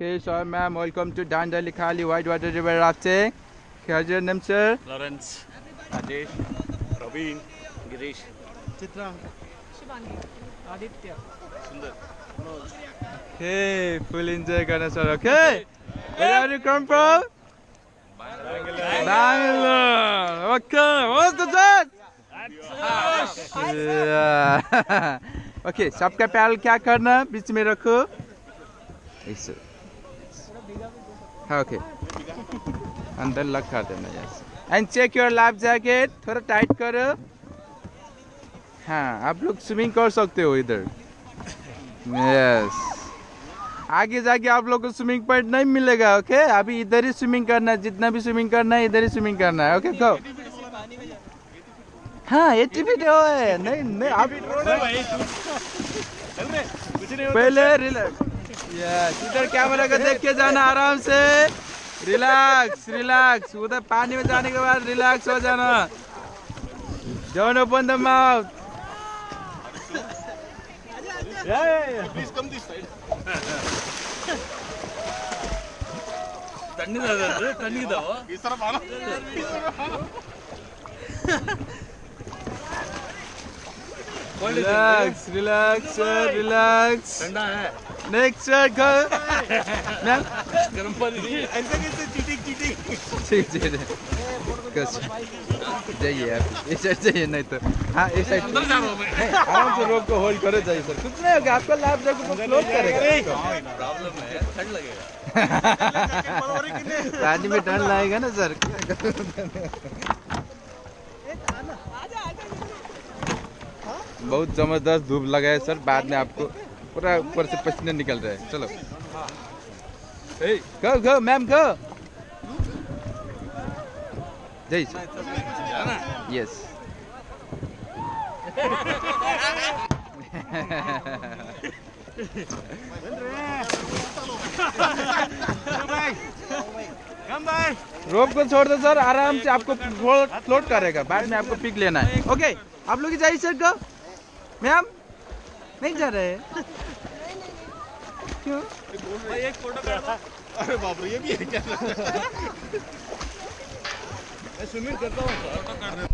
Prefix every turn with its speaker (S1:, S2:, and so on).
S1: Okay, sir, ma'am, welcome to Dandeli Khali Whitewater River Rafting. Here's your name, sir.
S2: Lawrence, Adesh, Praveen, Girish,
S3: Chitra, Shivangi, Aditya,
S2: Sundar.
S1: Okay, full enjoy Ghana, sir. Okay. Where are you come from? Bangalore. Okay, what's the judge? Yeah. Okay, सबका pedal क्या करना बीच में रखो ऐसे okay अंदर लग कर देना yes and check your life jacket थोड़ा टाइट करो हाँ आप लोग स्विमिंग कर सकते हो इधर yes आगे जाके आप लोग को स्विमिंग पॉइंट नहीं मिलेगा ओके अभी इधर ही स्विमिंग करना है जितना भी स्विमिंग करना है इधर ही स्विमिंग करना है ओके गो हाँ 80 फीट है नहीं आप पहले रिलैक्स यस इधर कैमरा को देख के जाना आराम से रिलैक्स रिलैक्स उधर पानी में जाने के बाद रिलैक्स हो जाना don't open the mouth
S2: Please come this side. तन्नी दो इस तरफ आना
S1: रिलैक्स रिलैक्स सर रिलैक्स
S2: ठंडा है
S1: नेक्स्ट सर गो मैम
S2: गरम पानी ऐसे कैसे चीटिंग
S1: ठीक कैसे जाइए आप इस साइड जाइए नहीं तो हाँ इस साइड
S2: अंदर जा रहा हूं मैं
S1: आराम से रोक को होल्ड करो जाइए सर कुछ नहीं होगा आपका लाभ जगह फ्लोट करेगा
S2: प्रॉब्लम है ठंड लगेगा
S1: पानी में ठंड लगेगा ना सर बहुत जबरदस्त धूप लगा है सर बाद में आपको पूरा ऊपर से पसीने निकल रहे हैं चलो गो गो मैम गो जय सर यस रोप को छोड़ दो सर आराम से आपको फ्लोट करेगा बाद में आपको पिक लेना है ओके आप लोग जाइए सर गो मैम नहीं जा रहे क्यों
S2: एक फोटो कर अरे बाप रे ये भी है क्या मैं स्विमिंग करता हूँ फोटो कर